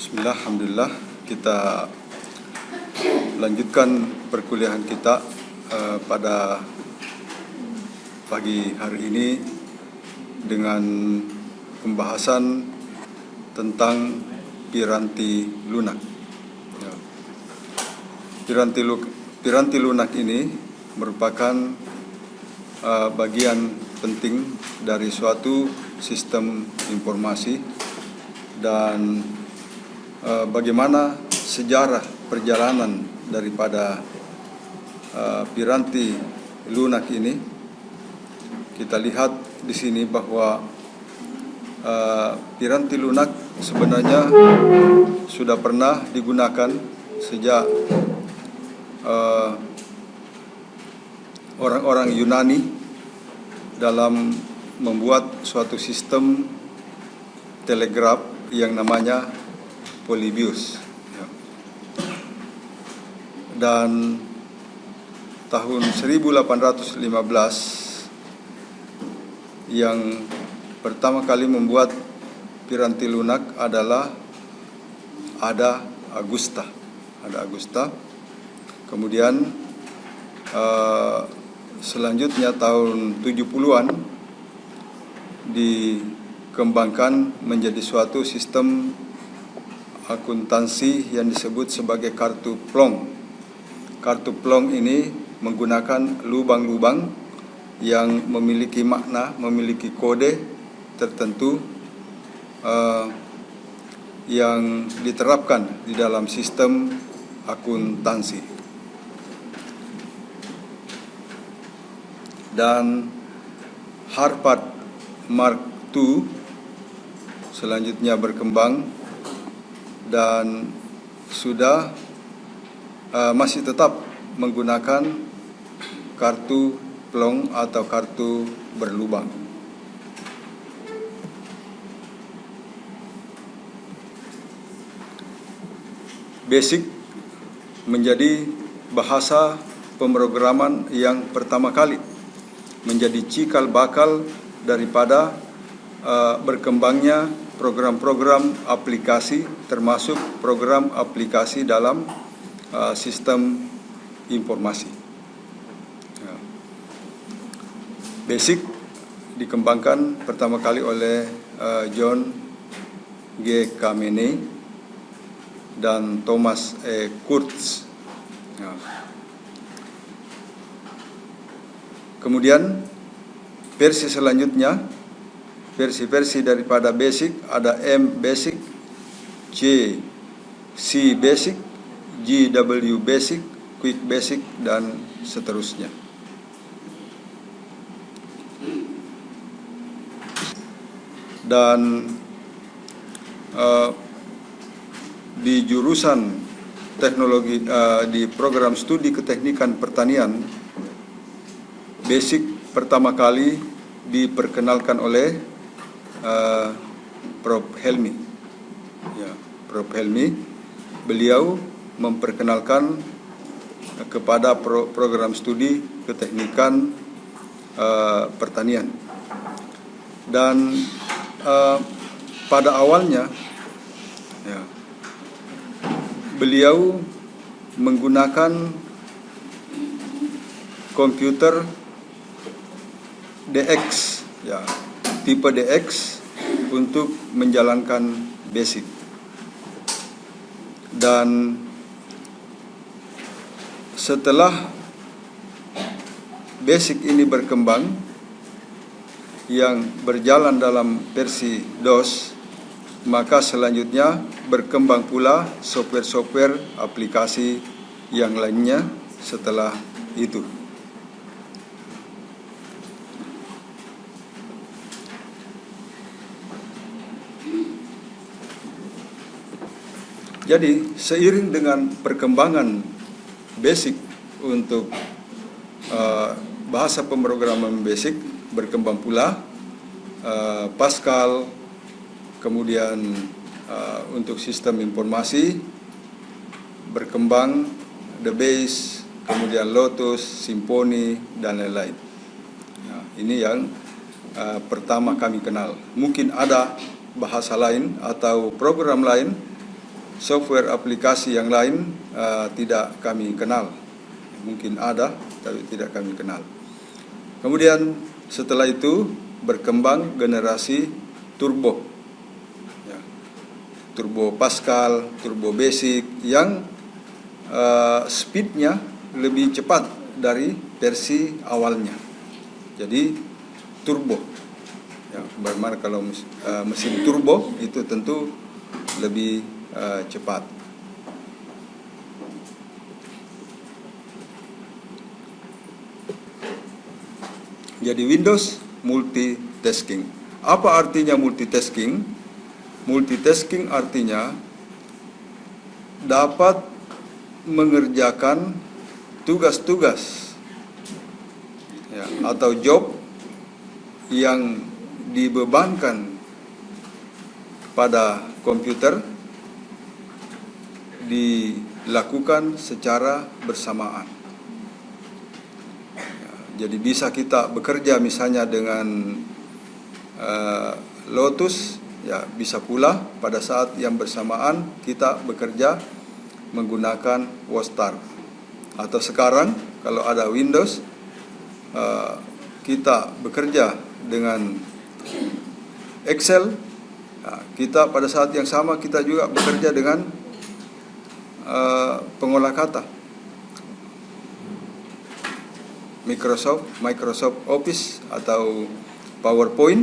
Bismillah, alhamdulillah, kita lanjutkan perkuliahan kita pada pagi hari ini dengan pembahasan tentang piranti lunak. Ya. Piranti lunak ini merupakan bagian penting dari suatu sistem informasi dan bagaimana sejarah perjalanan daripada piranti lunak ini. Kita lihat di sini bahwa piranti lunak sebenarnya sudah pernah digunakan sejak orang-orang Yunani dalam membuat suatu sistem telegraf yang namanya Polybius. Dan tahun 1815 yang pertama kali membuat piranti lunak adalah Ada Augusta. Kemudian selanjutnya tahun 70-an dikembangkan menjadi suatu sistem akuntansi yang disebut sebagai kartu plong. Kartu plong ini menggunakan lubang-lubang yang memiliki makna, memiliki kode tertentu yang diterapkan di dalam sistem akuntansi. Dan Harvard Mark II selanjutnya berkembang dan sudah masih tetap menggunakan kartu plong atau kartu berlubang. BASIC menjadi bahasa pemrograman yang pertama kali menjadi cikal bakal daripada berkembangnya program-program aplikasi, termasuk program aplikasi dalam sistem informasi. BASIC dikembangkan pertama kali oleh John G. Khamenei dan Thomas E. Kurtz. Kemudian versi selanjutnya, versi daripada BASIC ada M-BASIC, C-BASIC, GW-BASIC, Quick-BASIC, dan seterusnya. Dan di jurusan teknologi, di program studi keteknikan pertanian, BASIC pertama kali diperkenalkan oleh Prof. Helmy. Prof. Helmy, beliau memperkenalkan kepada program studi keteknikan pertanian. Dan pada awalnya beliau menggunakan komputer DX, tipe DX untuk menjalankan BASIC. Dan setelah BASIC ini berkembang, yang berjalan dalam versi DOS, maka selanjutnya berkembang pula software-software aplikasi yang lainnya setelah itu. Jadi seiring dengan perkembangan BASIC untuk bahasa pemrograman BASIC, berkembang pula Pascal, kemudian untuk sistem informasi berkembang The Base, kemudian Lotus, Symfony, dan lain-lain. Ini yang pertama kami kenal. Mungkin ada bahasa lain atau program lain software aplikasi yang lain tidak kami kenal. Mungkin ada, tapi tidak kami kenal. Kemudian setelah itu berkembang generasi turbo, ya, turbo Pascal, turbo basic yang speednya lebih cepat dari versi awalnya. Jadi turbo, ya, bagaimana kalau mesin turbo itu tentu lebih cepat. Jadi Windows multitasking. Apa artinya multitasking? Multitasking artinya dapat mengerjakan tugas-tugas, ya, atau job yang dibebankan pada komputer dilakukan secara bersamaan. Ya, jadi bisa kita bekerja misalnya dengan Lotus, ya, bisa pula pada saat yang bersamaan kita bekerja menggunakan WordStar. Atau sekarang kalau ada Windows, kita bekerja dengan Excel, kita pada saat yang sama kita juga bekerja dengan pengolah kata Microsoft Office atau PowerPoint,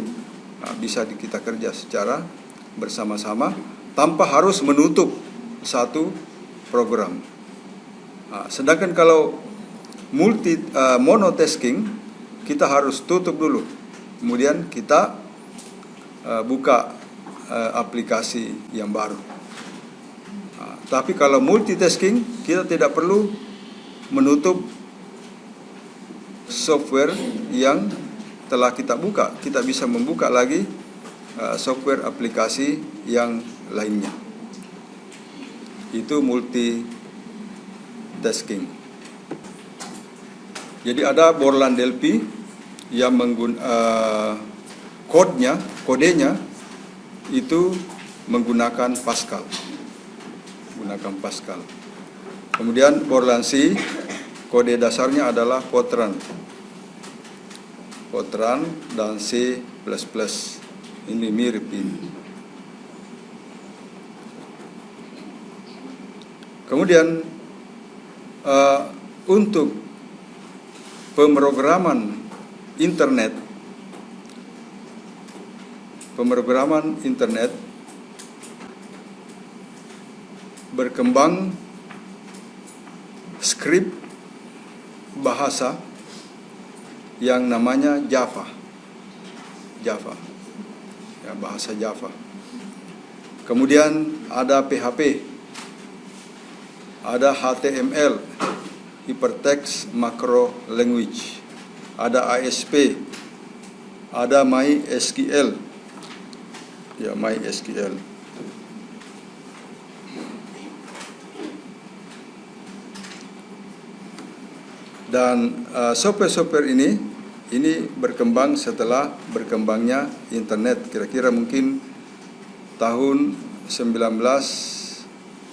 bisa kita kerja secara bersama-sama tanpa harus menutup satu program. Sedangkan kalau monotasking, kita harus tutup dulu, kemudian kita buka aplikasi yang baru. Tapi kalau multitasking, kita tidak perlu menutup software yang telah kita buka. Kita bisa membuka lagi software aplikasi yang lainnya. Itu multitasking. Jadi ada Borland Delphi yang kodenya itu menggunakan Pascal. Kemudian Borland C, kode dasarnya adalah Fortran dan C++. Ini mirip ini. Kemudian untuk pemrograman internet berkembang skrip bahasa yang namanya Java, ya, bahasa Java. Kemudian ada PHP, ada HTML, Hypertext Macro Language, ada ASP, ada MySQL, ya, MySQL. Dan software-software ini berkembang setelah berkembangnya internet, kira-kira mungkin tahun 1990.